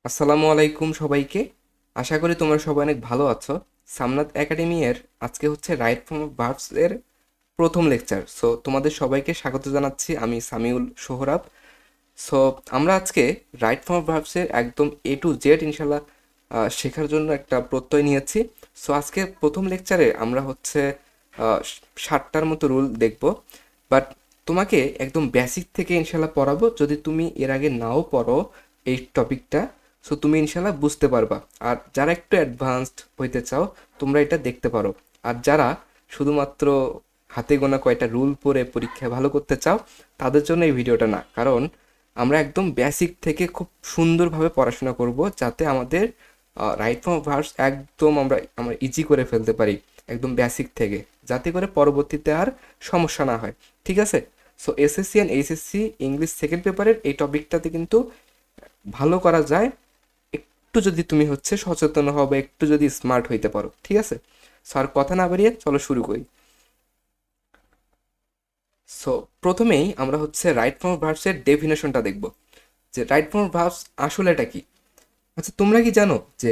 আসসালামু আলাইকুম সবাইকে। আশা করি তোমরা সবাই অনেক ভালো আছো। সামনাত একাডেমি এর আজকে হচ্ছে রাইট ফ্রম ভার্বস এর প্রথম লেকচার। সো তোমাদের সবাইকে স্বাগত জানাচ্ছি, আমি সামিউল সোহরাব। সো আমরা আজকে রাইট ফ্রম ভার্বস এর একদম এ টু জেড ইনশাল্লাহ শেখার জন্য একটা প্রত্যয় নিয়েছি। সো আজকে প্রথম লেকচারে আমরা হচ্ছে 60টার মতো রুল দেখব, বাট তোমাকে একদম বেসিক থেকে ইনশাল্লাহ পড়াবো। যদি তুমি এর আগে নাও পড়ো এই টপিকটা, সো তুমি ইনশাল্লাহ বুঝতে পারবা। আর যারা একটু অ্যাডভান্সড হইতে চাও তোমরা এটা দেখতে পারো। আর যারা শুধুমাত্র হাতে গোনা কয়টা রুল পড়ে পরীক্ষায় ভালো করতে চাও তাদের জন্য এই ভিডিওটা না, কারণ আমরা একদম বেসিক থেকে খুব সুন্দরভাবে পড়াশোনা করব যাতে আমাদের রাইট ফ্রম ভার্বস একদম আমরা ইজি করে ফেলতে পারি একদম বেসিক থেকে, যাতে করে পরবর্তীতে আর সমস্যা না হয়। ঠিক আছে? So SSC and HSC English second পেপারের এই টপিকটাতে কিন্তু ভালো করা যায় একটু যদি তুমি হচ্ছে সচেতন হও বা একটু যদি স্মার্ট হইতে পারো। ঠিক আছে? সো আর কথা না বাড়িয়ে চলো শুরু করি। সো প্রথমেই আমরা হচ্ছে রাইট ফর্ম ভার্বসের ডেফিনেশনটা দেখব, যে রাইট ফর্ম ভার্বস আসলে এটা কি। আচ্ছা, তোমরা কি জানো যে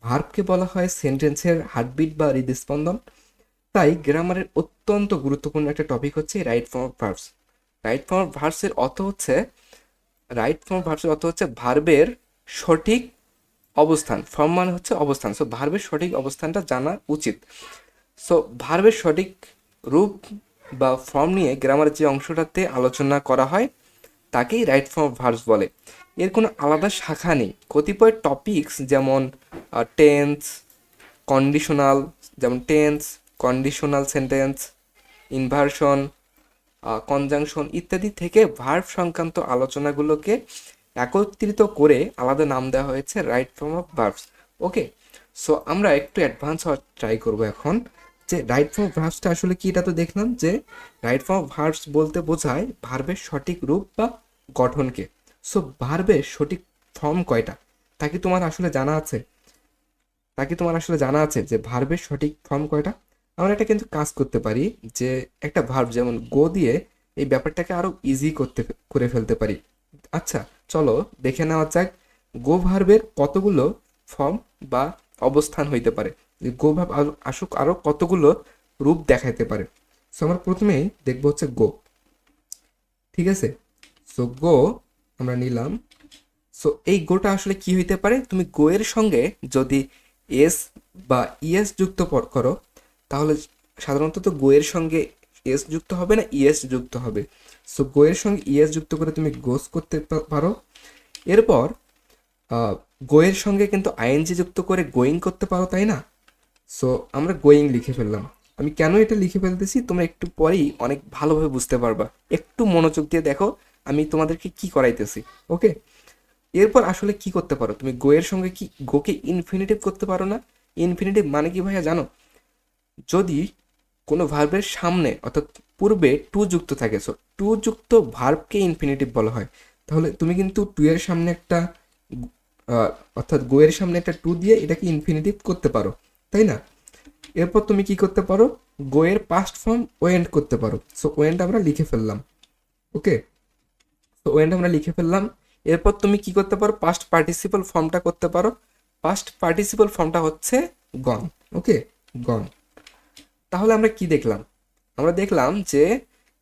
ভার্বকে বলা হয় সেন্টেন্সের হার্টবিট বা হৃদস্পন্দন? তাই গ্রামারের অত্যন্ত গুরুত্বপূর্ণ একটা টপিক হচ্ছে right form verbs. Right form ভার্বসের অর্থ হচ্ছে রাইট ফর্ম ভার্বসের অর্থ হচ্ছে ভার্বের সঠিক অবস্থান। ফর্ম মানে হচ্ছে অবস্থান, সো ভার্বের সঠিক অবস্থানটা জানা উচিত। সো ভার্বের সঠিক রূপ বা ফর্ম নিয়ে গ্রামারের যে অংশটাতে আলোচনা করা হয় তাকেই রাইট ফর্ম ভার্বস বলে। এর কোনো আলাদা শাখা নেই। কতিপয় টপিকস যেমন টেন্স, কন্ডিশনাল, যেমন tense, conditional sentence, inversion, conjunction ইত্যাদি থেকে ভার্ব সংক্রান্ত আলোচনাগুলোকে একত্রিত করে আলাদা নাম দেওয়া হয়েছে right form of verbs. Okay, so আমরা একটু অ্যাডভান্স হওয়ার ট্রাই করবো এখন, যে রাইট ফর্ম অফ ভার্বসটা আসলে কি। এটা তো দেখলাম যে রাইট ফর্ম অফ ভার্বস বলতে বোঝায় ভার্বের সঠিক রূপ বা গঠনকে। সো ভার্বের সঠিক ফর্ম কয়টা তা কি তোমার আসলে জানা আছে? যে ভার্বের সঠিক ফর্ম কয়টা? আমরা এটা কিন্তু কাজ করতে পারি, যে একটা ভার্ব যেমন গো দিয়ে এই ব্যাপারটাকে আরো ইজি করে ফেলতে পারি। আচ্ছা, চলো দেখে নেওয়া যাক গো ভার্বের কতগুলো ফর্ম বা অবস্থান হইতে পারে, যে গো ভার্ব আসুক আরো কতগুলো রূপ দেখাইতে পারে। সো আমরা প্রথমেই দেখবো হচ্ছে গো। ঠিক আছে? সো গো আমরা নিলাম। সো এই গোটা আসলে কি হইতে পারে, তুমি গো এর সঙ্গে যদি এস বা ইএস যুক্ত করো তাহলে সাধারণত তো গো এর সঙ্গে এস যুক্ত হবে না, ইএস যুক্ত হবে। সো গো এর সঙ্গে ইএস যুক্ত করে তুমি গোস করতে পারো। এরপর গো এর সঙ্গে কিন্তু আইএনজি যুক্ত করে গোয়িং করতে পারো, তাই না? সো আমরা গোয়িং লিখে ফেললাম। আমি কেন এটা লিখে ফেলতেছি তোমরা একটু পরেই অনেক ভালোভাবে বুঝতে পারবা। একটু মনোযোগ দিয়ে দেখো আমি তোমাদেরকে কি করাইতেছি। ওকে, এরপর আসলে কি করতে পারো তুমি গো এর সঙ্গে, কি গোকে ইনফিনিটিভ করতে পারো না? ইনফিনিটিভ মানে কি ভাইয়া জানো? যদি কোনো ভার্বের সামনে অর্থাৎ পূর্বে টু যুক্ত থাকে, সো টু যুক্ত ভার্বকে ইনফিনিটিভ বলা হয়। তাহলে তুমি কিন্তু টু এর সামনে একটা আহ, অর্থাৎ গো এর সামনে একটা টু দিয়ে এটাকে ইনফিনিটিভ করতে পারো, তাই না? এরপর তুমি কি করতে পারো, গো এর পাস্ট ফর্ম ওয়েন্ট করতে পারো। সো ওয়েন্ট আমরা লিখে ফেললাম। ওকে, তো ওয়েন্ট আমরা লিখে ফেললাম। এরপর তুমি কি করতে পারো, পাস্ট পার্টিসিপল ফর্মটা করতে পারো। পাস্ট পার্টিসিপল ফর্মটা হচ্ছে গন। ওকে, গন। তাহলে আমরা কি দেখলাম? আমরা দেখলাম যে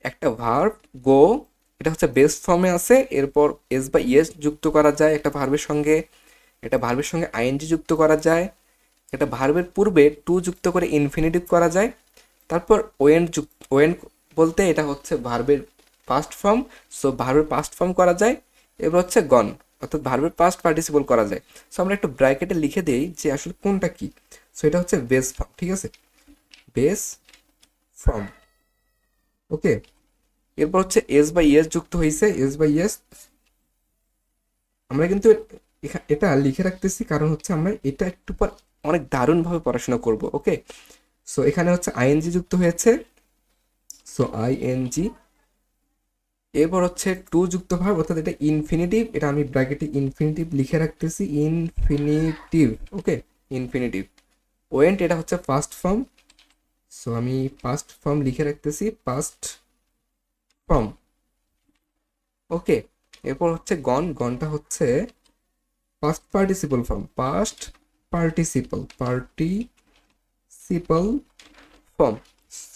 একটা ভার্ব গো, এটা হচ্ছে বেস ফর্মে আছে। এরপর এস বা ইএস যুক্ত করা যায় একটা ভার্বের সঙ্গে, এটা ভার্বের সঙ্গে আইএনজি যুক্ত করা যায়, এটা ভার্বের পূর্বে টু যুক্ত করে ইনফিনিটিভ করা যায়। তারপর ওয়েন্ট বলতে এটা হচ্ছে ভার্বের পাস্ট ফর্ম, সো ভার্বের পাস্ট ফর্ম করা যায়। এবার হচ্ছে গন, অর্থাৎ ভার্বের পাস্ট পার্টিসিপল করা যায়। সো আমরা একটু ব্র্যাকেটে লিখে দিই যে আসলে কোনটা কি। সো এটা হচ্ছে বেস ফর্ম। ঠিক আছে? Base form. ওকে, এরপর হচ্ছে এস বা ইএস যুক্ত হয়েছে, এস বা ইএস। আমরা কিন্তু এটা লিখে রাখতেছি কারণ হচ্ছে আমরা এটা একটু পর অনেক দারুণভাবে পড়াশোনা করব। ওকে, সো এখানে হচ্ছে আইএনজি যুক্ত হয়েছে, সো আইএনজি। এরপর হচ্ছে টু যুক্ত ভার্ব, অর্থাৎ এটা ইনফিনিটিভ, এটা আমি ব্র্যাকেটে ইনফিনিটিভ লিখে রাখতেছি, ইনফিনিটিভ। ওকে, ইনফিনিটিভ। ওয়েন্ট এটা হচ্ছে পাস্ট ফর্ম, সো আমি পাস্ট ফর্ম লিখে রাখতেছি, পাস্ট ফর্ম। ওকে, এরপর হচ্ছে গন, গনটা হচ্ছে past participle form, past participle form,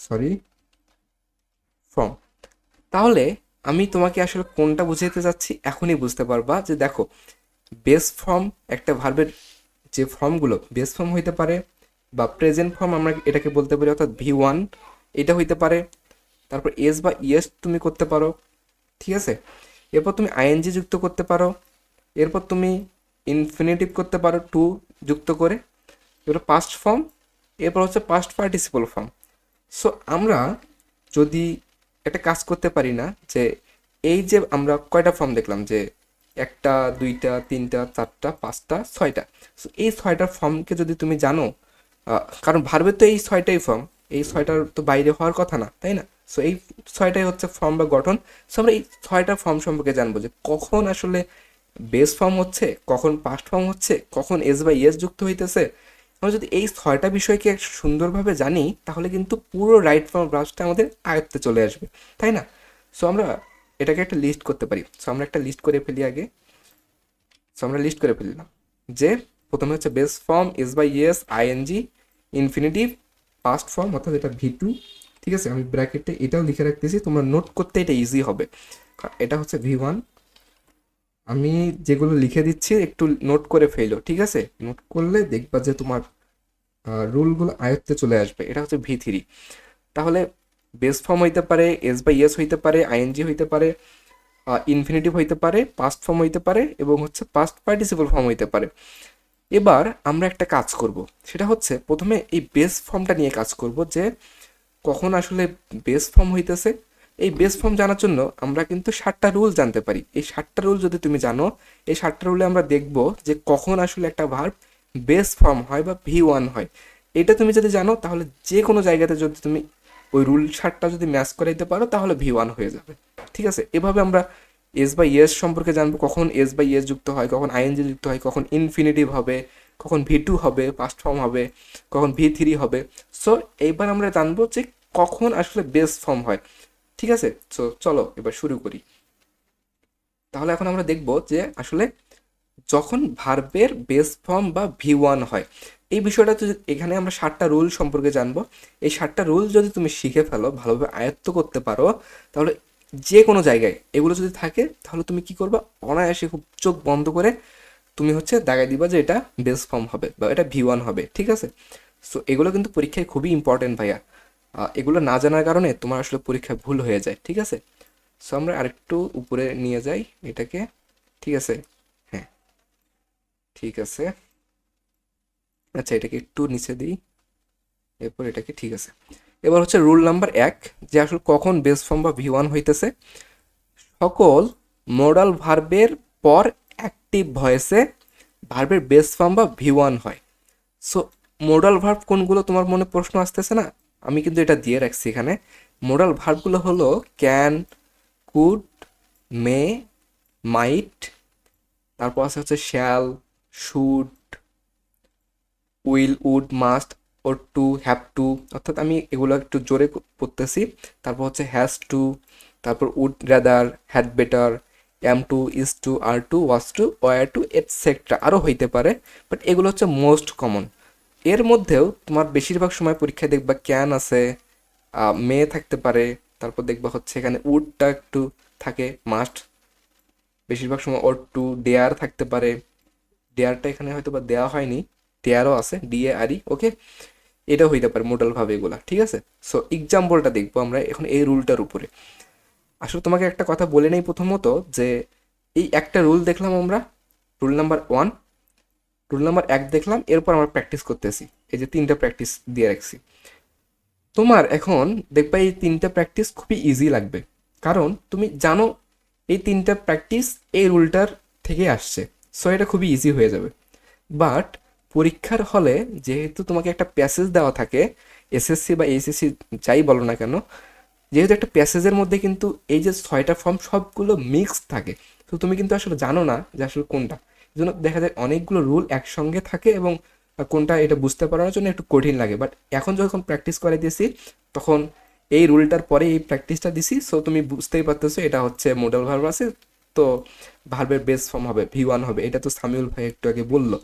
sorry, form. তাহলে আমি তোমাকে আসলে কোনটা বুঝাইতে চাচ্ছি এখনই বুঝতে পারবা যে দেখো, বেস ফর্ম একটা ভার্বের যে ফর্মগুলো বেস ফর্ম হইতে পারে বা প্রেজেন্ট ফর্ম আমরা এটাকে বলতে পারি, অর্থাৎ V1 এটা হইতে পারে। তারপর এস বা ইএস তুমি করতে পারো, ঠিক আছে। এরপর তুমি আইএনজি যুক্ত করতে পারো, এরপর তুমি ইনফিনিটিভ করতে পারো টু যুক্ত করে, এরপর পাস্ট ফর্ম, এরপর হচ্ছে পাস্ট পার্টিসিপল ফর্ম। সো আমরা যদি একটা কাজ করতে পারি না, যে এই যে আমরা কয়টা ফর্ম দেখলাম, যে একটা, দুইটা, তিনটা, চারটা, পাঁচটা, ছয়টা। সো এই ছয়টা ফর্মকে যদি তুমি জানো, কারণ ভার্বের তো এই ছয়টাই ফর্ম, এই ছয়টার তো বাইরে হওয়ার কথা না, তাই না? সো এই ছয়টাই হচ্ছে ফর্ম বা গঠন। সো আমরা এই ছয়টা ফর্ম সম্পর্কে জানবো, যে কখন আসলে বেস ফর্ম হচ্ছে, কখন পাস্ট ফর্ম হচ্ছে, কখন এস বা ইএস যুক্ত হইতেছে। আমরা যদি এই ছয়টা বিষয়কে সুন্দরভাবে জানি, তাহলে কিন্তু পুরো রাইট ফর্ম ব্রাউজটা আমাদের আয়ত্তে চলে আসবে, তাই না? সো আমরা এটাকে একটা লিস্ট করতে পারি। সো আমরা একটা লিস্ট করে ফেলি আগে। সো আমরা লিস্ট করে ফেললাম যে প্রথমে হচ্ছে base form, S by ES, ING, infinitive, past form অর্থাৎ এটা V2, ঠিক আছে। আমি ব্র্যাকেটে এটাও লিখে রাখতেছি, তোমরা নোট করতে এটা ইজি হবে। এটা হচ্ছে V1। আমি যেগুলো লিখে দিচ্ছি একটু নোট করে ফেলো, ঠিক আছে। নোট করলে দেখবা যে তোমার রুলগুলো আয়ত্তে চলে আসবে। এটা হচ্ছে V3। তাহলে বেস ফর্ম হইতে পারে, এস বাই ইএস হইতে পারে, আইএনজি হইতে পারে, ইনফিনিটিভ হইতে পারে, পাস্ট ফর্ম হইতে পারে এবং হচ্ছে পাস্ট পার্টিসিপল ফর্ম হইতে পারে। এবার আমরা একটা কাজ করব, সেটা হচ্ছে প্রথমে এই বেস ফর্মটা নিয়ে কাজ করব, যে কখন আসলে বেস ফর্ম হইতেছে। এই বেস ফর্ম জানার জন্য আমরা কিন্তু 7টা রুল জানতে পারি। এই 7টা রুল যদি তুমি জানো, এই 7টা রুলে আমরা দেখব যে কখন আসলে একটা ভার্ব বেস ফর্ম হয় বা V1 হয়। এটা তুমি যদি জানো, তাহলে যে কোনো জায়গাতে যদি তুমি ওই রুল 7টা যদি ম্যাচ করাইতে পারো, তাহলে V1 হয়ে যাবে, ঠিক আছে। এভাবে আমরা এস বাই ইএস সম্পর্কে জানবো, কখন এস বাই ইএস যুক্ত হয়, কখন আইএনজি যুক্ত হয়, কখন ইনফিনিটিভ হবে, কখন V2 হবে, পাস্ট ফর্ম হবে, কখন V3 হবে। সো এইবার আমরা জানবো যে কখন আসলে বেস ফর্ম হয়, ঠিক আছে। সো চলো এবার শুরু করি। তাহলে এখন আমরা দেখব যে আসলে যখন ভার্বের বেস ফর্ম বা V1 হয়, এই বিষয়টা যদি এখানে আমরা 7টা রুল সম্পর্কে জানবো। এই 7টা রুল যদি তুমি শিখে ফেলো, ভালোভাবে আয়ত্ত করতে পারো, তাহলে যে কোনো জায়গায় এগুলো যদি থাকে, তাহলে তুমি কি করবা, অনায়াসে খুব চোখ বন্ধ করে তুমি হচ্ছে দাগাই দিবা যে এটা বেস ফর্ম হবে বা এটা V1 হবে, ঠিক আছে। সো এগুলো কিন্তু পরীক্ষায় খুবই ইম্পর্টেন্ট ভাইয়া। এগুলো না জানার কারণে তোমার আসলে পরীক্ষায় ভুল হয়ে যায়, ঠিক আছে। সো আমরা আরেকটু উপরে নিয়ে যাই এটাকে, ঠিক আছে। হ্যাঁ, ঠিক আছে। আচ্ছা, এটাকে একটু নিচে দিই, এরপর এটাকে, ঠিক আছে। এবার হচ্ছে রুল নাম্বার 1, যে আসলে কখন বেস ফর্ম বা V1 হইতেছে। সকল মোডাল ভার্বের পর অ্যাক্টিভ ভয়েসে ভার্বের বেস ফর্ম বা V1 হয়। সো মোডাল ভার্ব কোনগুলো তোমার মনে প্রশ্ন আসতেছে না? আমি কিন্তু এটা দিয়ে রাখছি এখানে। মোডাল ভার্বগুলো হলো ক্যান, কুড, মে, মাইট, তারপর আছে হচ্ছে shall, should, will, would, must, or to, have to, অর্থাৎ আমি এগুলো একটু জোরে পড়তেছি। তারপর হচ্ছে হ্যাজ টু, তারপর would rather, had better, am to, is to, are to, was to, were to, etcetera, আরও হইতে পারে, বাট এগুলো হচ্ছে মোস্ট কমন। এর মধ্যেও তোমার বেশিরভাগ সময় পরীক্ষায় দেখবা ক্যান আছে, মে থাকতে পারে, তারপর দেখবা হচ্ছে এখানে উডটা একটু থাকে, মাস্ট বেশিরভাগ সময়, ওর টু, ডেয়ার থাকতে পারে। ডেয়ারটা এখানে হয়তো বা দেওয়া হয়নি, ডেয়ারও আছে, DARE, ওকে। এটাও হইতে পারে মোডাল ভাবে এগুলা, ঠিক আছে। সো এক্সাম্পলটা দেখবো আমরা এখন এই রুলটার উপরে। আসলে তোমাকে একটা কথা বলে নেই প্রথমত, যে এই একটা রুল দেখলাম আমরা, রুল নাম্বার 1, রুল নাম্বার 1 দেখলাম, এরপর আমরা প্র্যাকটিস করতেছি। এই যে 3টা প্র্যাকটিস দিয়ে রাখছি তোমার। এখন দেখবা এই 3টা প্র্যাকটিস খুবই ইজি লাগবে, কারণ তুমি জানো এই 3টা প্র্যাকটিস এই রুলটার থেকে আসছে। সো এটা খুবই ইজি হয়ে যাবে। বাট পরীক্ষার হলে যেহেতু তোমাকে একটা প্যাসেজ দেওয়া থাকে, SSC বা ACC যাই বলো না কেন, যেহেতু একটা প্যাসেজের মধ্যে কিন্তু এই যে 6টা ফর্ম সবগুলো মিক্সড থাকে, তো তুমি কিন্তু আসলে জানো না যে আসলে কোনটা। এই জন্য দেখা যায় অনেকগুলো রুল একসঙ্গে থাকে এবং কোনটা এটা বুঝতে পারার জন্য একটু কঠিন লাগে। বাট এখন যখন প্র্যাকটিস করে দিয়েছি, তখন এই রুলটার পরে এই প্র্যাকটিসটা দিছি, সো তুমি বুঝতেই পারতেছো এটা হচ্ছে মোডাল ভার্ব আছে, তো ভার্বের বেস ফর্ম হবে V1 হবে, এটা তো সামিউল ভাই একটু আগে বললো।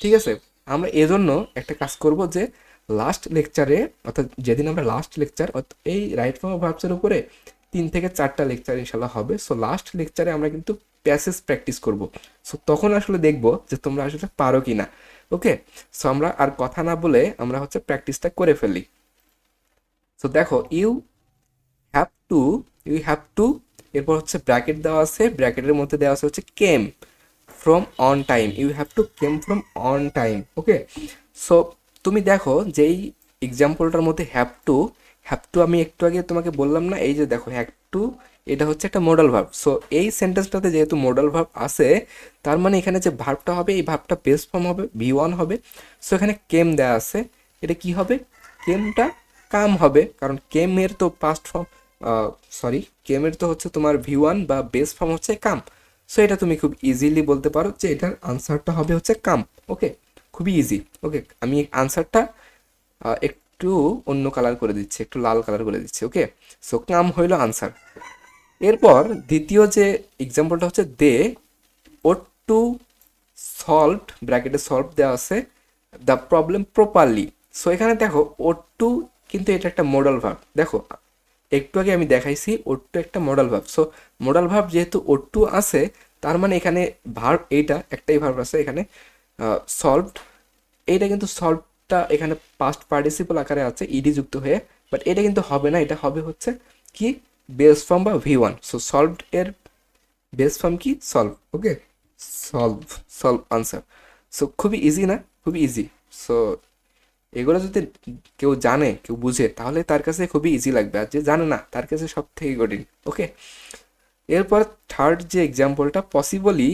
ঠিক আছে, আমরা এজন্য একটা কাজ করব যে লাস্ট লেকচারে, অর্থাৎ যেদিন আমরা লাস্ট লেকচার এই রাইট ফর্ম অফ ভার্বসের উপরে 3 থেকে 4টা লেকচার ইনশাল্লাহ হবে। সো লাস্ট লেকচারে আমরা কিন্তু প্যাসেজ প্র্যাকটিস করব। সো তখন আসলে দেখব যে তোমরা আসলে পারো কি না। ওকে, সো আমরা আর কথা না বলে আমরা হচ্ছে প্র্যাকটিসটা করে ফেলি। সো দেখো, have to you have to, এরপর হচ্ছে ব্র্যাকেট দেওয়া আছে, ব্র্যাকেটের মধ্যে দেওয়া আছে হচ্ছে came from on time, you have to came from on time. Okay, so তুমি দেখো যে এই এক্সাম্পলটার মধ্যে হ্যাভ টু আমি একটু আগে তোমাকে বললাম না, এই যে দেখো হ্যাভ টু, এটা হচ্ছে একটা মোডাল ভার্ব। সো এই সেন্টেন্সটাতে যেহেতু মোডাল ভার্ব আছে, তার মানে এখানে যে ভার্বটা হবে এই ভার্বটা বেস ফর্ম হবে V1 হবে। সো এখানে কেম দেওয়া আছে, এটা কি হবে, কেমটা কাম হবে, কারণ কেম এর তো পাস্ট ফর্ম, সরি কেমের তো হচ্ছে তোমার V1 বা বেস ফর্ম হচ্ছে কাম। সো এটা তুমি খুব ইজিলি বলতে পারো যে এটার আনসারটা হবে হচ্ছে কাম। ওকে, খুবই ইজি। ওকে, আমি আনসারটা একটু অন্য কালার করে দিচ্ছি, একটু লাল কালার করে দিচ্ছি। ওকে, সো কাম হইল আনসার। এরপর দ্বিতীয় যে এক্সাম্পলটা হচ্ছে দে ওট টু সলভড, ব্র্যাকেটে সলভ দেওয়া আছে, দ্য প্রবলেম প্রপারলি। সো এখানে দেখো ওট টু কিন্তু এটা একটা মোডাল ভার্ব। দেখো একটু আগে আমি দেখাইছি ওট টু একটা modal verb. So modal verb যেহেতু ওট টু আছে, তার মানে এখানে ভার্ব এইটা একটাই ভার্ব আছে এখানে, সলভড। এইটা কিন্তু সলভটা এখানে পাস্ট পার্টিসিপল আকারে আছে ইডি যুক্ত হয়ে, বাট এটা কিন্তু হবে না, এটা হবে হচ্ছে কি বেস ফর্ম বা V1। সো সলভড এর বেস ফর্ম কি সলভ। ওকে, সলভ, সলভ আনসার। সো খুবই ইজি না, খুবই ইজি। সো এগুলো যদি কেউ জানে, কেউ বুঝে, তাহলে তার কাছে খুবই ইজি লাগবে, আর যে জানে না তার কাছে সব থেকে কঠিন। ওকে, এরপর থার্ড যে এক্সাম্পলটা, possibly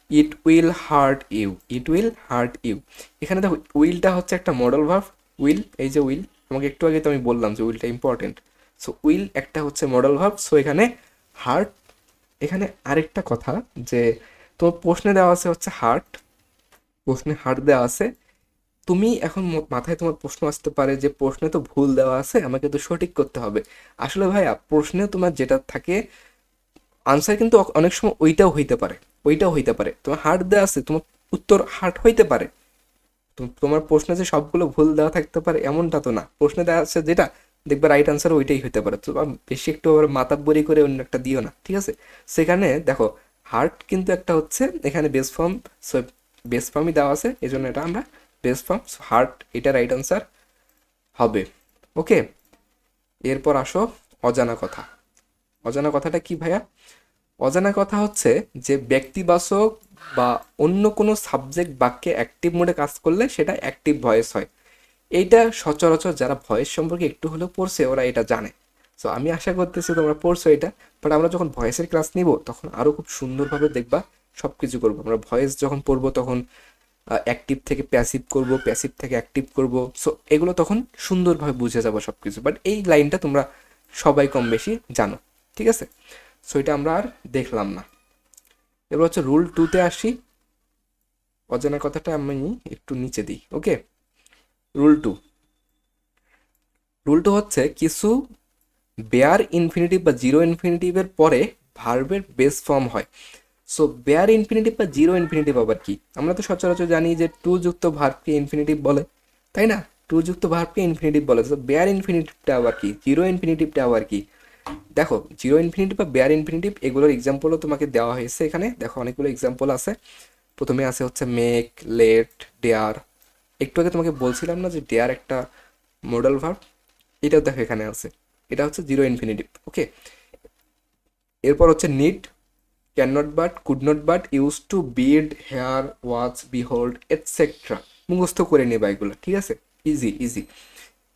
it will hurt you. এখানে দেখো উইলটা হচ্ছে একটা মডেল ভার্ব। উইল, এই যে উইল, তোমাকে একটু আগে তো আমি বললাম যে উইলটা ইম্পর্টেন্ট। সো উইল একটা হচ্ছে মডেল ভার্ব। সো এখানে হার্ট, এখানে আরেকটা কথা যে তোমার প্রশ্নে দেওয়া আছে হচ্ছে হার্ট, প্রশ্নে হার্ট দেওয়া আছে। তুমি এখন মাথায় তোমার প্রশ্ন আসতে পারে যে প্রশ্নে তো ভুল দেওয়া আছে, আমাকে তো সঠিক করতে হবে। আসলে ভাইয়া প্রশ্নে তোমার যেটা থাকে আনসার কিন্তু অনেক সময় ওইটাও হইতে পারে। তোমার হার্ট দেওয়া আছে, তোমার উত্তর হার্ট হইতে পারে। তোমার প্রশ্নে যে সবগুলো ভুল দেওয়া থাকতে পারে এমনটা তো না, প্রশ্নে দেওয়া আছে যেটা দেখবে রাইট আনসার ওইটাই হইতে পারে। তো বেশি একটু আবার মাতাব্বরি করে অন্য একটা দিও না, ঠিক আছে। সেখানে দেখো হার্ট কিন্তু একটা হচ্ছে এখানে বেস ফর্ম। সো বেস ফর্মই দেওয়া আছে, এই জন্য এটা আমরা বেস ফর্ম হার্ট, এটা রাইট আনসার হবে। ওকে, এরপর আসো অজানা কথা। অজানা কথাটা কি ভাইয়া? অজানা কথা হচ্ছে যে ব্যক্তিবাচক বা অন্য কোনো সাবজেক্ট বাক্যে অ্যাক্টিভ মোডে কাজ করলে সেটা অ্যাক্টিভ ভয়েস হয়। এইটা সচরাচর যারা ভয়েস সম্পর্কে একটু হলেও পড়ছে ওরা এটা জানে। সো আমি আশা করতেছি তোমরা পড়ছো এটা, বাট আমরা যখন ভয়েসের ক্লাস নিব তখন আরও খুব সুন্দরভাবে দেখবা সব কিছু করবো। আমরা ভয়েস যখন পড়বো তখন অ্যাক্টিভ থেকে প্যাসিভ করব, প্যাসিভ থেকে অ্যাক্টিভ করব। সো এগুলো তখন সুন্দরভাবে বুঝে যাবো সব কিছু, বাট এই লাইনটা তোমরা সবাই কম বেশি জানো, ঠিক আছে। সো এটা আমরা আর দেখলাম না। এবার হচ্ছে রুল 2-তে আসি। অজানা কথাটা আমি একটু নিচে দিই। ওকে, রুল 2, রুল 2 হচ্ছে কিছু বেয়ার ইনফিনিটিভ বা জিরো ইনফিনিটিভের পরে ভার্বের বেস ফর্ম হয়। সো বেয়ার ইনফিনিটিভ বা জিরো ইনফিনিটিভ আবার কি? আমরা তো সচরাচর জানি যে টু যুক্ত ভার্বকে ইনফিনিটিভ বলে, তাই না? টু যুক্ত ভার্বকে ইনফিনিটিভ বলে। তো বেয়ার ইনফিনিটিভটা আবার কি, জিরো ইনফিনিটিভটা আবার কি? দেখো জিরো ইনফিনিটিভ বা বেয়ার ইনফিনিটিভ এগুলোর এক্সাম্পলও তোমাকে দেওয়া হয়েছে এখানে। দেখো অনেকগুলো এক্সাম্পল আছে। প্রথমে আছে হচ্ছে মেক, লেট, ডেয়ার। একটু আগে তোমাকে বলছিলাম না যে ডেয়ার একটা মোডাল ভার্ব, এটাও দেখো এখানে আছে, এটা হচ্ছে জিরো ইনফিনিটিভ। ওকে, এরপর হচ্ছে need, can not but, could not but, use to, bid, hear, watch, behold, etcetera. মুখস্থ করে নেবা এগুলো, ঠিক আছে। ইজি ইজি,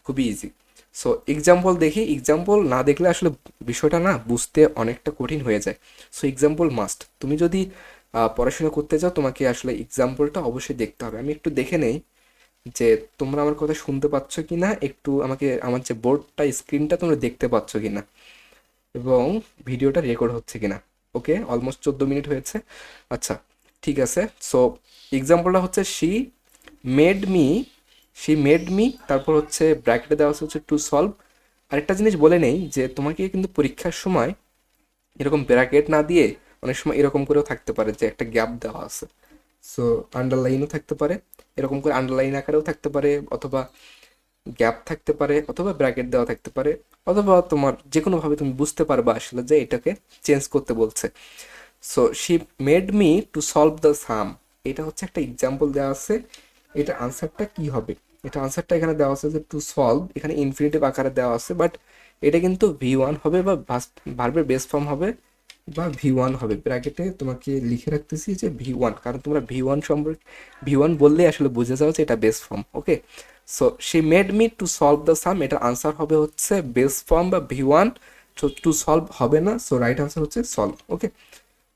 খুবই ইজি। সো এক্সাম্পল দেখি, এক্সাম্পল না দেখলে আসলে বিষয়টা না বুঝতে অনেকটা কঠিন হয়ে যায়। So example must. তুমি যদি পড়াশোনা করতে চাও তোমাকে আসলে এক্সাম্পলটা অবশ্যই দেখতে হবে। আমি একটু দেখে নেই যে তোমরা আমার কথা শুনতে পাচ্ছ কি না, একটু আমাকে আমার যে বোর্ডটা স্ক্রিনটা তোমরা দেখতে পাচ্ছ কি না, এবং ভিডিওটা রেকর্ড হচ্ছে কিনা। ওকে, অলমোস্ট 14 মিনিট হয়েছে। আচ্ছা, ঠিক আছে। সো এক্সাম্পলটা হচ্ছে made me she made me, তারপর হচ্ছে ব্র্যাকেটে দেওয়া হচ্ছে টু সলভ। আরেকটা জিনিস বলে নেই যে তোমাকে কিন্তু পরীক্ষার সময় এরকম ব্র্যাকেট না দিয়ে অনেক সময় এরকম করেও থাকতে পারে যে একটা গ্যাপ দেওয়া আছে, সো আন্ডারলাইনও থাকতে পারে, এরকম করে আন্ডারলাইন আকারেও থাকতে পারে, অথবা গ্যাপ থাকতে পারে, অথবা ব্র্যাকেট দেওয়া থাকতে পারে, অথবা তোমার যে কোনোভাবে তুমি বুঝতে পারবা আসলে যে এটাকে চেঞ্জ করতে বলছে। So she made me to solve the sum, এটা হচ্ছে একটা এক্সাম্পল দেওয়া আছে। এটা আনসারটা কি হবে? এটা আনসারটা এখানে দেওয়া আছে যে টু সলভ, এখানে ইনফিনিটিভ আকারে দেওয়া আছে, বাট এটা কিন্তু V1 হবে বা ভার্বের বেস ফর্ম হবে বা V1 হবে। ব্র্যাকেটে তোমাকে লিখে রাখতেছি যে V1, কারণ তোমরা V1 সম্পর্কে V1 বললেই আসলে বুঝে যাও যে এটা base form. Okay, so she made me to solve the sum, এটার আনসার হবে হচ্ছে বেস ফর্ম বা V1। সো টু সলভ হবে না, সো রাইট আনসার হচ্ছে সলভ। ওকে,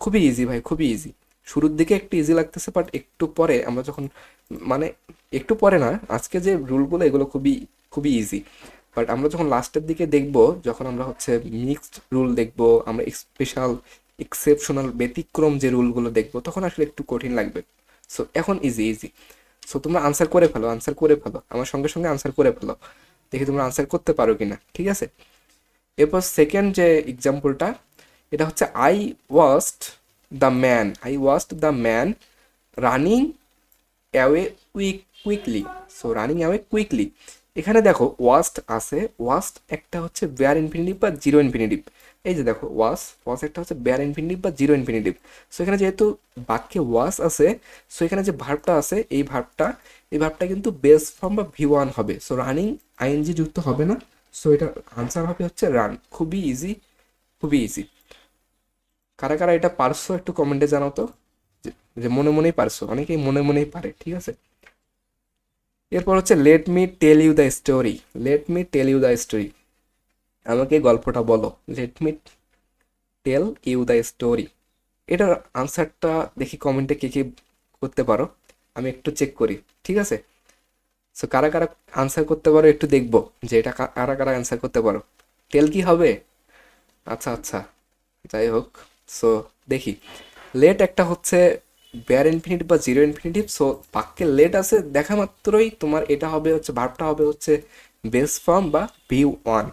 খুবই ইজি ভাই, খুবই ইজি। শুরুর দিকে একটু ইজি লাগতেছে, বাট একটু পরে আমরা যখন, মানে একটু পরে না, আজকে যে রুলগুলো এগুলো খুবই খুবই ইজি, বাট আমরা যখন লাস্টের দিকে দেখব, যখন আমরা হচ্ছে মিক্সড রুল দেখব, আমরা স্পেশাল এক্সেপশনাল ব্যতিক্রম যে রুলগুলো দেখব, তখন আসলে একটু কঠিন লাগবে। সো এখন ইজি ইজি। সো তোমরা আনসার করে ফেলো, আনসার করে ফেলো, আমার সঙ্গে সঙ্গে আনসার করে ফেলো, দেখি তোমরা আনসার করতে পারো কিনা, ঠিক আছে? এরপর সেকেন্ড যে এক্সাম্পলটা, এটা হচ্ছে I waste the man running away quickly. So running away quickly, এখানে দেখো ওয়াস্ট আছে, ওয়াস্ট একটা হচ্ছে বেয়ার ইনফিনিটিভ বা জিরো ইনফিনিটিভ। এই যে দেখো ওয়াস একটা হচ্ছে বেয়ার ইনফিনিটিভ বা জিরো ইনফিনিটিভ। সো এখানে যেহেতু বাক্যে ওয়াস আছে, সো এখানে যে ভার্বটা আছে এই ভার্বটা কিন্তু বেস ফর্ম বা V1 হবে। সো রানিং আইএনজি যুক্ত হবে না, সো এটা আনসার হবে হচ্ছে রান। খুবই ইজি, খুবই ইজি। কারা কারা এটা পারছো একটু কমেন্টে জানাও তো, যে যে মনে মনেই পারছো, অনেকেই মনে মনেই পারে, ঠিক আছে? এরপর হচ্ছে let me tell you the story. Let me tell you the story, আমাকে গল্পটা বলো। Let me tell you the story, এটার আনসারটা দেখি কমেন্টে কে কে করতে পারো, আমি একটু চেক করি, ঠিক আছে? সো কারা কারা আনসার করতে পারো একটু দেখবো যে এটা কারা কারা আনসার করতে পারো। টেল কি হবে? আচ্ছা আচ্ছা, যাই হোক। সো দেখি, লেট একটা হচ্ছে বেয়ার ইনফিনিটিভ বা জিরো ইনফিনিটিভ। সো বাক্যে লেট আছে দেখা মাত্রই তোমার এটা হবে হচ্ছে, ভার্বটা হবে হচ্ছে বেস ফর্ম বা V1।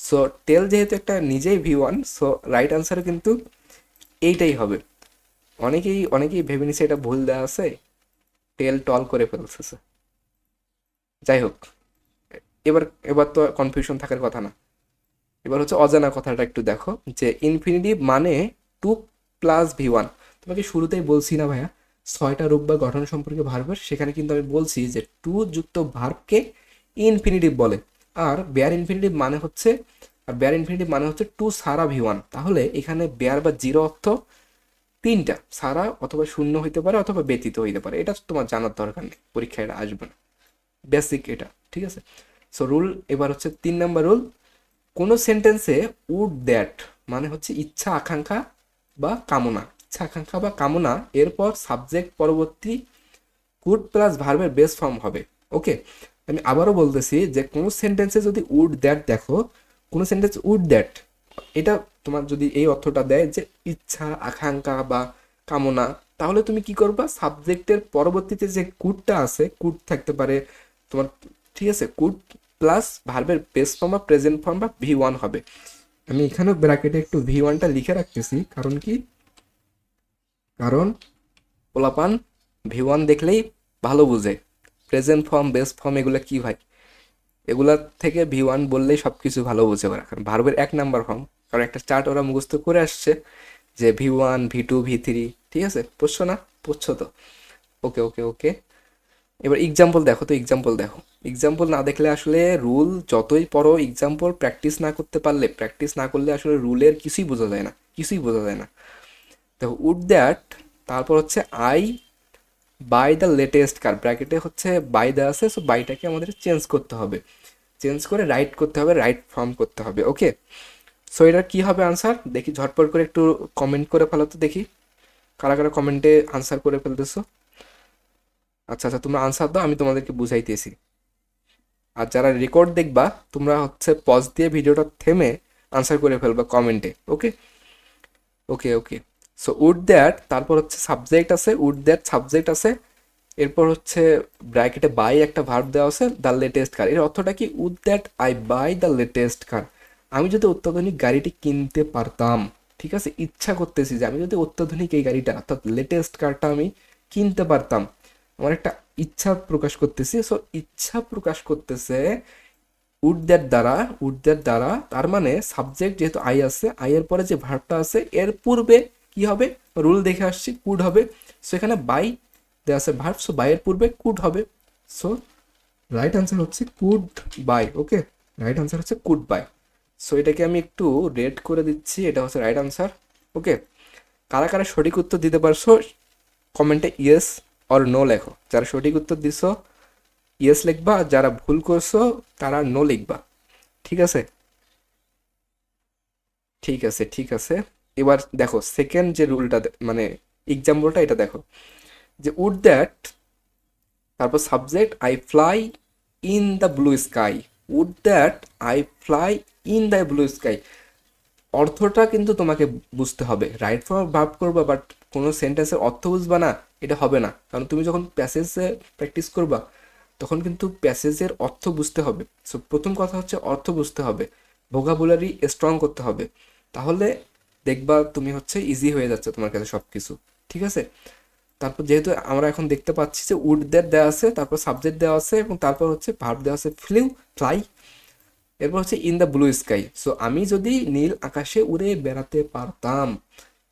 সো টেল যেহেতু একটা নিজেই V1, সো রাইট আনসার কিন্তু এইটাই হবে। অনেকেই ভেবে নিছে এটা ভুল দেওয়া আছে, টেল টল করে ফেলছে। যাই হোক, এবার এবার তো কনফিউশন থাকার কথা না। এবার হচ্ছে অজানা কথাটা একটু দেখো, যে ইনফিনিটিভ মানে 2 + V1। তোমাকে শুরুতেই বলছি না ভাইয়া, 6টা রূপ বা গঠন সম্পর্কে ভার্বের, সেখানে কিন্তু আমি বলছি যে টু যুক্ত ভার্বকে ইনফিনিটিভ বলে। আর বেয়ার ইনফিনিটিভ মানে হচ্ছে টু সারা V1। তাহলে এখানে বেয়ার বা জিরো অর্থ তিনটা, সারা অথবা শূন্য হইতে পারে অথবা ব্যতীত হইতে পারে, এটা তোমার জানার দরকার নেই, পরীক্ষায় এটা আসবে না, বেসিক এটা, ঠিক আছে? সো রুল এবার হচ্ছে 3 নম্বর রুল, কোনো সেন্টেন্সে উড দ্যাট মানে হচ্ছে ইচ্ছা আকাঙ্ক্ষা বা কামনা, ইচ্ছা আকাঙ্ক্ষা বা কামনা, এরপর সাবজেক্ট পরবর্তী কুড প্লাস ভার্বের বেস ফর্ম হবে। ওকে, আমি আবারও বলতেছি যে কোনো সেন্টেন্সে যদি উড দ্যাট দেখো, কোনো সেন্টেন্স উড দ্যাট, এটা তোমার যদি এই অর্থটা দেয় যে ইচ্ছা আকাঙ্ক্ষা বা কামনা, তাহলে তুমি কি করবা, সাবজেক্টের পরবর্তীতে যে কুডটা আছে, কুড থাকতে পারে তোমার, ঠিক আছে? কুড প্লাস ভার্বের বেস ফর্ম বা প্রেজেন্ট ফর্ম বা V1 হবে। আমি এখানেও ব্র্যাকেটে একটু V1টা লিখে রাখতেছি, কারণ কি, কারণ পোলাপান V1 দেখলেই ভালো বুঝে, প্রেজেন্ট ফর্ম বেস ফর্ম এগুলো কি ভাই, এগুলার থেকে V1 বললেই সব কিছু ভালো বুঝে ওরা, কারণ ভার্বের 1 নাম্বার ফর্ম। কারণ একটা চার্ট ওরা মুখস্থ করে আসছে যে V1 V2 V3, ঠিক আছে? বুঝছো না? বুঝছো তো? ওকে ওকে ওকে। এবার এক্সাম্পল দেখো তো, এক্সাম্পল দেখো। এক্সাম্পল না দেখলে আসলে রুল যতই পড়ো, এক্সাম্পল প্র্যাকটিস না করতে পারলে, প্র্যাকটিস না করলে আসলে রুলের কিছুই বোঝা যায় না, কিছুই বোঝা যায় না। দেখো উড দ্যাট, তারপর হচ্ছে আই বাই দ্য লেটেস্ট কার, ব্র্যাকেটে হচ্ছে বাই দেওয়া আছে, সো বাইটাকে আমাদের চেঞ্জ করতে হবে, চেঞ্জ করে রাইট করতে হবে, রাইট ফর্ম করতে হবে। ওকে, সো এটার কী হবে আনসার দেখি, ঝটপট করে একটু কমেন্ট করে ফেলো তো দেখি, কারা কারা কমেন্টে আনসার করে ফেলতেছো। আচ্ছা আচ্ছা, তোমরা আনসার দাও, আমি তোমাদেরকে বুঝাইতেছি। আর যারা রেকর্ড দেখবা, তোমরা হচ্ছে পজ দিয়ে ভিডিওটা থেমে আনসার করে ফেলবা কমেন্টে। ওকে ওকে ওকে। সো উড দ্যাট, তারপর হচ্ছে সাবজেক্ট আছে, উড দ্যাট সাবজেক্ট আছে, এরপর হচ্ছে ব্র্যাকেটে বাই একটা ভার্ব দেওয়া আছে, দ্য লেটেস্ট কার। এর অর্থটা কি, would that I buy the latest car, আমি যদি অত্যাধুনিক গাড়িটি কিনতে পারতাম। ঠিক আছে, ইচ্ছা করতেছি যে আমি যদি অত্যাধুনিক এই গাড়িটা অর্থাৎ লেটেস্ট কারটা আমি কিনতে পারতাম, আমার একটা ইচ্ছা প্রকাশ করতেছি। সো ইচ্ছা প্রকাশ করতেছে উড দ্যাট দ্বারা, তার মানে সাবজেক্ট যেহেতু আই আছে, আই এর পরে যে ভার্বটা আছে এর পূর্বে কি হবে, রুল দেখে আসছি কুড হবে। সো এখানে বাই দেওয়া আছে ভার্ব, সো বাই এর পূর্বে কুড হবে। সো রাইট আনসার হচ্ছে could buy. Okay, right answer হচ্ছে কুড বাই। সো এটাকে আমি একটু রেড করে দিচ্ছি, এটা হচ্ছে রাইট আনসার। ওকে, কারা কারা সঠিক উত্তর দিতে পারছো কমেন্টে ইয়েস অর নো লেখো। যারা সঠিক উত্তর দিছো ইয়েস লিখবা, যারা ভুল করছো তারা নো লিখবা। ঠিক আছে, ঠিক আছে, ঠিক আছে। এবার দেখো সেকেন্ড যে রুলটা, মানে এক্সাম্পলটা, এটা দেখো যে উড দ্যাট, তারপর subject I fly in the blue sky. Would that I fly in the blue sky, অর্থটা কিন্তু তোমাকে বুঝতে হবে। রাইট ফর্ম ভার্ব করবা বাট কোনো সেন্টেন্সের অর্থ বুঝবা না, এটা হবে না। কারণ তুমি যখন প্যাসেজে প্র্যাকটিস করবা তখন কিন্তু প্যাসেজের অর্থ বুঝতে হবে। সো প্রথম কথা হচ্ছে অর্থ বুঝতে হবে, ভোকাবুলারি স্ট্রং করতে হবে, তাহলে দেখবা তুমি হচ্ছে ইজি হয়ে যাচ্ছে তোমার কাছে সব কিছু। ঠিক আছে, তারপর যেহেতু আমরা এখন দেখতে পাচ্ছি যে উড দ্যাট দেওয়া আছে, তারপর সাবজেক্ট দেওয়া আছে, এবং তারপর হচ্ছে ভার্ব দেওয়া আছে ফ্লাই, এরপর হচ্ছে in the blue sky. So আমি যদি নীল আকাশে উড়ে বেড়াতে পারতাম,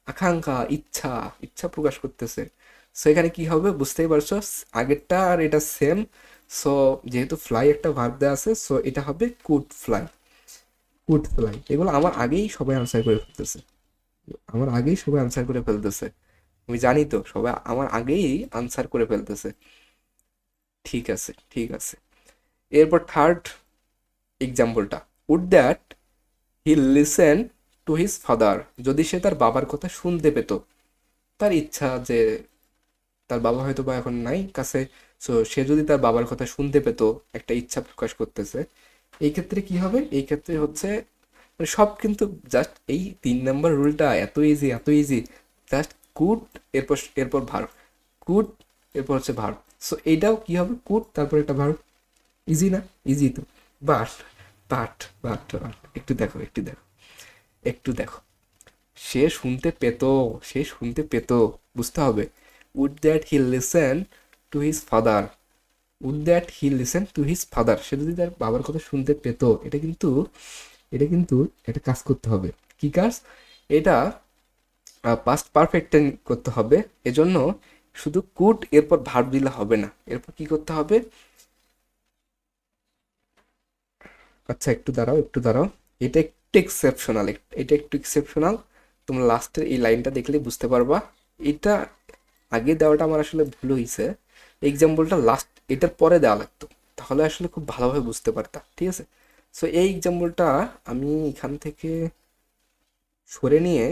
আকাঙ্ক্ষা, ইচ্ছা, ইচ্ছা প্রকাশ করতেছে। সো এখানে কি হবে বুঝতেই পারছো, আগেরটা আর এটা সেম। সো যেহেতু ফ্লাই একটা ভার্ব দেওয়া আছে, সো এটা হবে কুড ফ্লাই। কুড ফ্লাই, এগুলো আমার আগেই সবাই আনসার করে ফেলতেছে, আমার আগেই সবাই আনসার করে ফেলতেছে। আমি জানি তো সবাই আমার আগেই আনসার করে ফেলতেছে। ঠিক আছে, ঠিক আছে। এরপর থার্ড এক্সাম্পলটা, would that he listen to his father. যদি সে তার বাবার কথা শুনতে পেত, তার ইচ্ছা যে তার বাবা হয়তো বা এখন নাই কাছে, সো সে যদি তার বাবার কথা শুনতে পেত, একটা ইচ্ছা প্রকাশ করতেছে, এই ক্ষেত্রে কি হবে, এই ক্ষেত্রে হচ্ছে মানে সব কিন্তু জাস্ট এই 3 নম্বর রুলটা এত ইজি, এত ইজি। জাস্ট কুড, এরপর এরপর ভার্ব, কুড এরপর হচ্ছে ভার্ব। সো এইটাও কি হবে, কুড তারপর একটা ভার্ব। ইজি না? ইজি তো। বাট বাট বাট বাট একটু দেখো, একটু দেখো, একটু দেখো, সে শুনতে পেত, সে শুনতে পেত, বুঝতে হবে। Would that he listen to his father, would that he listen to his father, সে যদি তার বাবার কথা শুনতে পেত, এটা কিন্তু, এটা কিন্তু একটা কাজ করতে হবে। কি কাজ? এটা পাস্ট পারফেক্ট করতে হবে। এজন্য শুধু কুড এরপর ভার্ব দিলে হবে না, এরপর কি করতে হবে, আচ্ছা একটু দাঁড়াও, একটু দাঁড়াও, এটা একটু এক্সেপশনাল, এটা একটু এক্সেপশনাল। তোমরা লাস্টের এই লাইনটা দেখলে বুঝতে পারবা। এটা আগে দেওয়াটা আমার আসলে ভুল হয়েছে, এক্সাম্পলটা লাস্ট এটার পরে দেওয়া লাগতো, তাহলে আসলে খুব ভালোভাবে বুঝতে পারতাম। ঠিক আছে, সো এই এক্সাম্পলটা আমি এখান থেকে সরে নিয়ে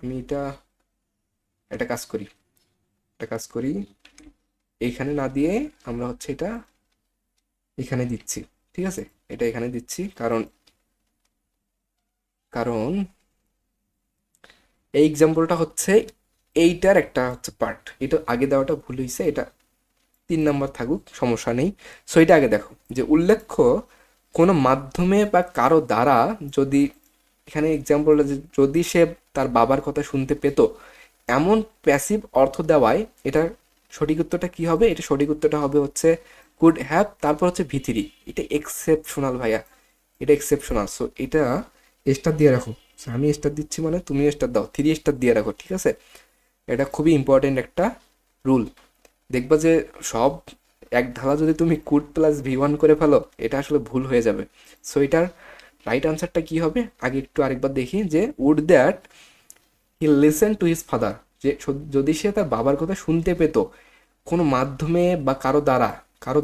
আমি এটা, একটা কাজ করি, একটা কাজ করি, এইখানে না দিয়ে আমরা হচ্ছে এটা এখানে দিচ্ছি। ঠিক আছে, এটা এখানে দিচ্ছি, কারণ কারণ এই এক্সাম্পলটা হচ্ছে এইটার একটা হচ্ছে পার্ট, এটা আগে দেওয়াটা ভুল হয়েছে, এটা 3 নম্বর থাকুক, সমস্যা নেই। সো এটা আগে দেখো যে উল্লেখ্য কোনো মাধ্যমে বা কারো দ্বারা, যদি এখানে এক্সাম্পলটা যদি সে তার বাবার কথা শুনতে পেত, এমন প্যাসিভ অর্থ দেওয়ায় এটার সঠিক উত্তরটা কি হবে, এটা সঠিক উত্তরটা হবে হচ্ছে কুড হ্যাভ, তারপর হচ্ছে ভিথিরি। এটা এক্সেপশনাল ভাইয়া, এটা এক্সেপশনাল। সো এটা স্টার দিয়ে রাখো। So, আমি স্টার দিচ্ছি মানে তুমি স্টার দাও, 3 স্টার দিয়ে রাখো। ঠিক আছে, এটা খুবই ইম্পর্টেন্ট একটা রুল। দেখবা যে সব এক ঢালা যদি তুমি কুড প্লাস ভি1 করে ফেলো, এটা আসলে ভুল হয়ে যাবে। সো এটার রাইট আনসারটা কি হবে, আগে একটু আরেকবার দেখি যে would that he listen to his father, যে যদি সে তার বাবার কথা শুনতে পেত কোনো মাধ্যমে বা কারো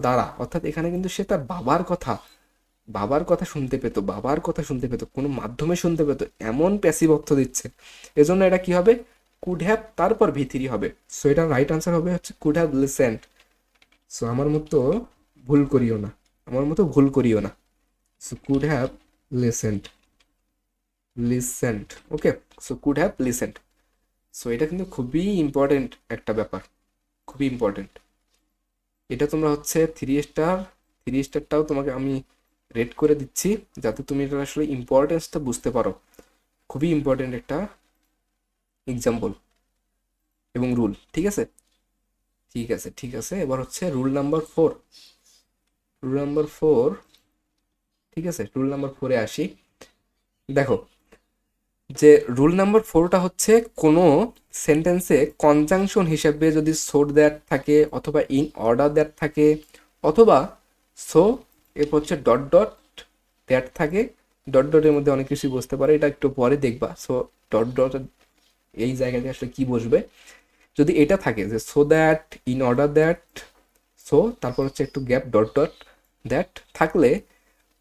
দ্বারা অর্থাৎ এখানে কিন্তু সে তার বাবার কথা শুনতে পেত, বাবার কথা শুনতে পেত, কোনো মাধ্যমে শুনতে পেত, এমন প্যাসিভ অর্থ দিচ্ছে। এজন্য এটা কি হবে, কুড হ্যাভ তারপর ভি3 হবে। সো এটা রাইট আনসার হবে হচ্ছে কুড হ্যাভ লিসেন্ড। সো আমার মতো ভুল করিও না, আমার মতো ভুল করিও না। So could have listened, listened. Okay, so could have listened. So এটা কিন্তু খুবই ইম্পর্টেন্ট একটা ব্যাপার, খুবই ইম্পর্টেন্ট। এটা তোমরা হচ্ছে 3 স্টার, 3 স্টারটাও তোমাকে আমি রেট করে দিচ্ছি, যাতে তুমি এটা আসলে ইম্পর্টেন্সটা বুঝতে পারো। খুবই ইম্পর্টেন্ট একটা এক্সাম্পল এবং রুল। ঠিক আছে, ঠিক আছে, ঠিক আছে। এবার হচ্ছে রুল নাম্বার 4। রুল নাম্বার 4, ঠিক আছে, রুল নাম্বার 4-এ আসি। দেখো যে রুল নাম্বার 4টা হচ্ছে কোনো সেন্টেন্সে কনজাংশন হিসেবে যদি সোড দ্যাট থাকে, অথবা ইন অর্ডার দ্যাট থাকে, অথবা সো, এরপর হচ্ছে ডট ডট দ্যাট থাকে। ডট ডটের মধ্যে অনেক কিছু বুঝতে পারে, এটা একটু পরে দেখবা। সো ডট ডট এই জায়গাতে আসলে কি বসবে, যদি এটা থাকে যে so that, in order that, so, তারপর হচ্ছে একটু গ্যাপ, ডট ডট দ্যাট থাকলে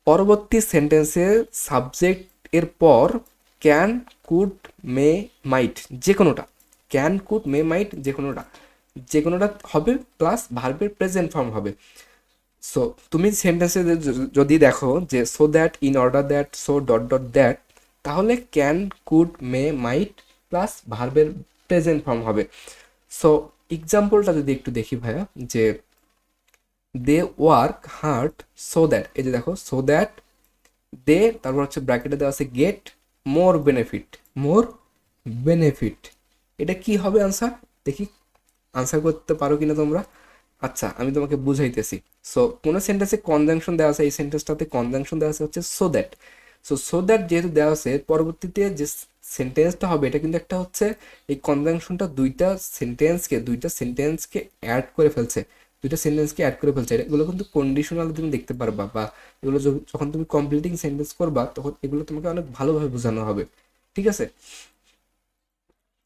পরবর্তী সেন্টেন্সে সাবজেক্ট এর পর ক্যান, কুড, মে, মাইট, যে কোনোটা, ক্যান, কুড, মে, মাইট, যে কোনোটা হবে, প্লাস ভার্বের প্রেজেন্ট ফর্ম হবে। সো তুমি সেন্টেন্সে যদি দেখো যে so that, in order that, so dot dot that, তাহলে can, could, may, might plus ভার্বের প্রেজেন্ট ফর্ম হবে। সো এক্সাম্পলটা যদি একটু দেখি ভাইয়া, যে they work hard so that, এই যে দেখো সো দ্যাট, দে, তারপর হচ্ছে ব্র্যাকেটে দেওয়া আছে গেট মোর বেনিফিট, মোর বেনিফিট। এটা কি হবে আনসার, দেখি আনসার করতে পারো কিনা তোমরা। আচ্ছা আমি তোমাকে বুঝাইতেছি। সো কোনো সেন্টেন্সে কনজাংশন দেওয়া আছে, এই সেন্টেন্সটাতে কনজাংশন দেওয়া আছে হচ্ছে সো দ্যাট। সো দ্যাট যেহেতু দেওয়া আছে, পরবর্তীতে যে সেন্টেন্সটা হবে এটা কিন্তু একটা হচ্ছে এই কনজাংশনটা দুইটা সেন্টেন্সকে অ্যাড করে ফেলছে, দুইটা সেন্টেন্সকে অ্যাড করে ফেলছে। এগুলো কিন্তু কন্ডিশনাল তুমি দেখতে পারবা, বা এগুলো যখন তুমি কমপ্লিটিং সেন্টেন্স করবা তখন এগুলো তোমাকে অনেক ভালোভাবে বোঝানো হবে। ঠিক আছে,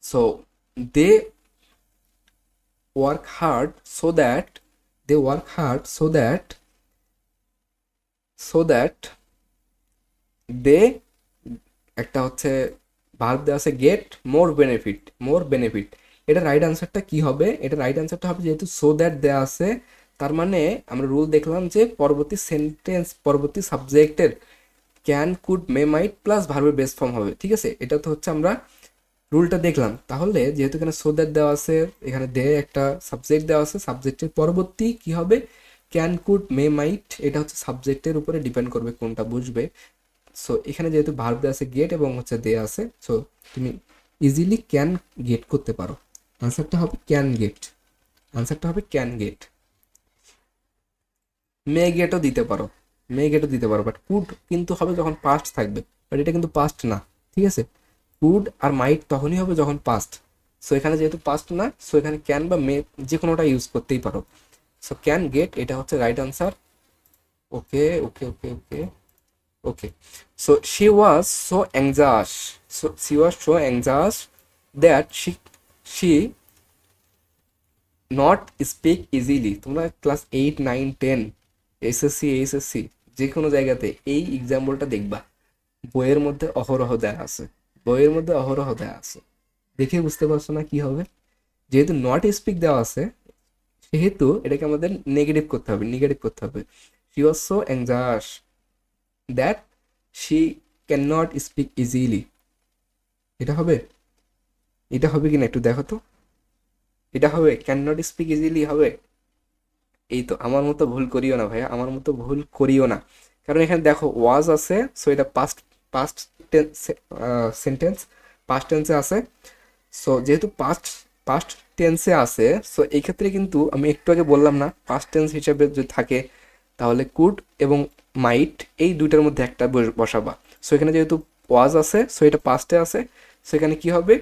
so they work hard so that they work hard so that they, একটা হচ্ছে ভার্ব দেওয়া আছে গেট মোর বেনিফিট। এটা রাইট আনসারটা কি হবে, এটা রাইট আনসারটা হবে যেহেতু সো দ্যাট দেওয়া আছে, তার মানে আমরা রুল দেখলাম যে পরবর্তী সাবজেক্টের can, could, may, might plus ভার্বের বেস ফর্ম হবে। ঠিক আছে, এটা তো হচ্ছে আমরা রুলটা দেখলাম। তাহলে যেহেতু এখানে সো দ্যাট দেওয়া আছে, এখানে দে একটা সাবজেক্ট দেওয়া আছে, সাবজেক্টের পরবর্তী কি হবে, ক্যান, কুড, মে, মাইট, এটা হচ্ছে সাবজেক্টের উপরে ডিপেন্ড করবে কোনটা বুঝবে। সো এখানে যেহেতু ভার্ব দেওয়া আছে গেট এবং হচ্ছে দে আছে, সো তুমি ইজিলি ক্যান গেট করতে পারো। আনসারটা হবে ক্যান গেট, আনসারটা হবে ক্যান গেট। মে গেটও দিতে পারো, বাট কুড কিন্তু হবে যখন পাস্ট থাকবে, বাট এটা কিন্তু পাস্ট না। ঠিক আছে, কুড আর মাইট তখনই হবে যখন পাস্ট। সো এখানে যেহেতু পাস্ট না, সো এখানে ক্যান বা মে যে কোনোটা ইউজ করতেই পারো। সো ক্যান গেট এটা হচ্ছে right answer. Okay okay okay okay okay. So she was so anxious that she not speak easily. তোমরা ক্লাস 8, 9, 10 এইচএসসি যে কোনো জায়গাতে এই এক্সাম্পলটা দেখবা, বইয়ের মধ্যে অহরহ দেয়া আছে, দেখে বুঝতে পারছো না কি হবে। যেহেতু নট স্পিক দেওয়া আছে, সেহেতু এটাকে আমাদের নেগেটিভ করতে হবে। She was so anxious that she can not speak easily. এটা হবে কিনা একটু দেখো তো, এটা হবে ক্যান নট স্পিক ইজিলি হবে। এই তো, আমার মতো ভুল করিও না ভাইয়া, আমার মতো ভুল করিও না। কারণ এখানে দেখো ওয়াজ আছে, সো এটা পাস্ট সেন্টেন্স, পাস্ট টেন্সে আছে। সো যেহেতু পাস্ট টেন্সে আছে, সো এই ক্ষেত্রে কিন্তু আমি একটু আগে বললাম না, পাস্ট টেন্স হিসেবে যদি থাকে তাহলে কুড এবং মাইট এই দুইটার মধ্যে একটা বসাবা। সো এখানে যেহেতু ওয়াজ আছে, সো এটা পাস্টে আছে, সো এখানে কি হবে,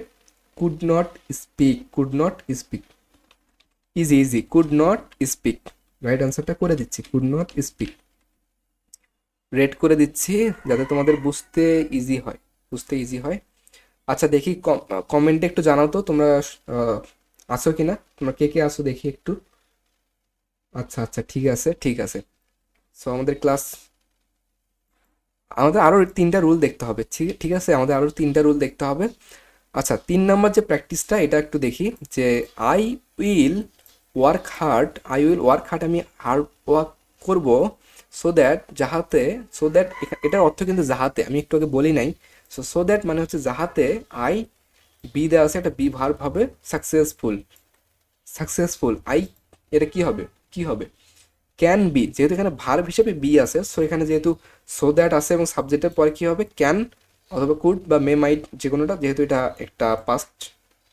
could not speak easy could not speak. Right আনসারটা করে দিচ্ছি, কুড নট স্পিক, রেড করে দিচ্ছি যাতে তোমাদের বুঝতে ইজি হয়। আচ্ছা দেখি কমেন্টে একটু জানাও তো তোমরা আছো কিনা, তোমরা কে কে আছো দেখি একটু। আচ্ছা আচ্ছা, ঠিক আছে। সো আমাদের আরও 3টা রুল দেখতে হবে। ঠিক আছে, আমাদের আরও 3টা রুল দেখতে হবে। আচ্ছা 3 নাম্বার যে প্র্যাকটিসটা এটা একটু দেখি, যে আই উইল ওয়ার্ক হার্ড আমি হার্ড ওয়ার্ক করবো, এটার অর্থ কিন্তু যাহাতে, আমি একটু আগে বলি নাই। সো দ্যাট মানে হচ্ছে যাহাতে আই, বি দেওয়া আছে, একটা বি ভার্ব হবে, সাকসেসফুল আই, এটা কি হবে ক্যান বি, যেহেতু এখানে ভার্ব হিসেবে বি আছে, সো এখানে যেহেতু সো দ্যাট আছে এবং সাবজেক্টের পরে কি হবে ক্যান অথবা কুড বা মে মাইট যে কোনোটা, যেহেতু এটা একটা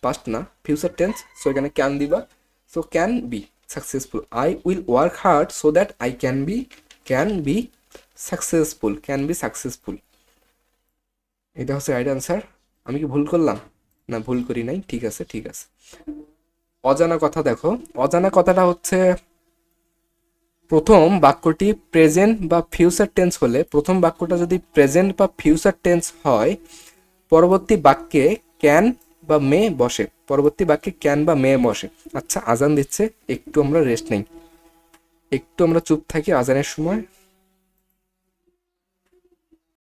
পাস্ট না, ফিউচার টেন্স, সো এখানে ক্যান দিবা। So can be successful, I will work hard so that I can be successful, can be successful. এটা হচ্ছে রাইট অ্যান্সার। আমি কি ভুল করলাম? না, ভুল করি নাই, ঠিক আছে ঠিক আছে। অজানা কথা দেখো, অজানা কথাটা হচ্ছে প্রথম বাক্যটি প্রেজেন্ট বা ফিউচার টেন্স হলে, প্রথম বাক্যটা যদি প্রেজেন্ট বা ফিউচার টেন্স হয়, পরবর্তী বাক্যে ক্যান বা মে বসে, পরবর্তী বাক্যে ক্যান বা মে বসে। আচ্ছা, আজান দিচ্ছে, একটু আমরা রেস্ট নেই, একটু আমরা চুপ থাকি আজানের সময়।